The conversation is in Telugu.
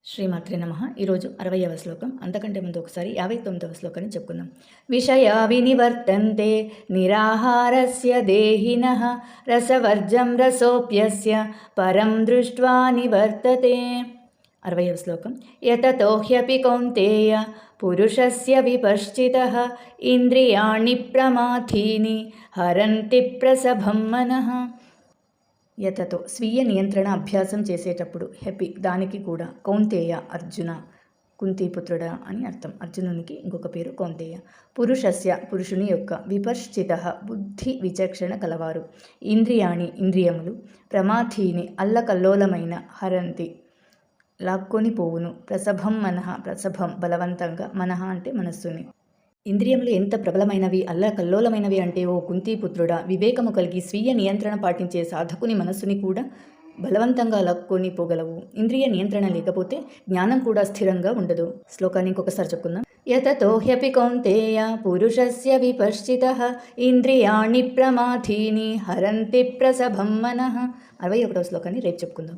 శ్రీమాత్రే నమః. ఈరోజు 60వ శ్లోకం. అంతకంటే ముందు ఒకసారి 59వ శ్లోకాన్ని చెప్పుకుందాం. విషయా వినివర్తంతే నిరాహారస్య దేహినః రసవర్జం రసోప్యస్య పరం దృష్ట్వా నివర్తతే. 60వ శ్లోకం. యతతో హ్యపి కౌంతేయ పురుషస్య విపశ్చితః ఇంద్రియాణి ప్రమాథీని హరంతి ప్రసభం మనః. యతతో స్వీయ నియంత్రణ అభ్యాసం చేసేటప్పుడు హ్యపి దానికి కూడా కౌంతేయ అర్జున కుంతీపుత్రుడా అని అర్థం. అర్జునునికి ఇంకొక పేరు కౌంతేయ. పురుషస్య పురుషుని యొక్క విపశ్చిత బుద్ధి విచక్షణ కలవారు ఇంద్రియాణి ఇంద్రియములు ప్రమాథీని అల్లకల్లోలమైన హరంతి లాక్కొని పోవును ప్రసభం మనః ప్రసభం బలవంతంగా మనః అంటే మనస్సుని. ఇంద్రియములు ఎంత ప్రబలమైనవి అల్లకల్లోలమైనవి అంటే ఓ కుంతీపుత్రుడా వివేకము కలిగి స్వీయ నియంత్రణ పాటించే సాధకుని మనస్సుని కూడా బలవంతంగా లాక్కొని పోగలవు. ఇంద్రియ నియంత్రణ లేకపోతే జ్ఞానం కూడా స్థిరంగా ఉండదు. శ్లోకాన్ని ఇంకొకసారి చెప్పుకుందాం. యతతో హ్యపి కౌంతేయ పురుషస్య విపశ్చితః ఇంద్రియాణి ప్రమాథీని హరంతి ప్రసభం మనః. 61వ శ్లోకాన్ని రేపు చెప్పుకుందాం.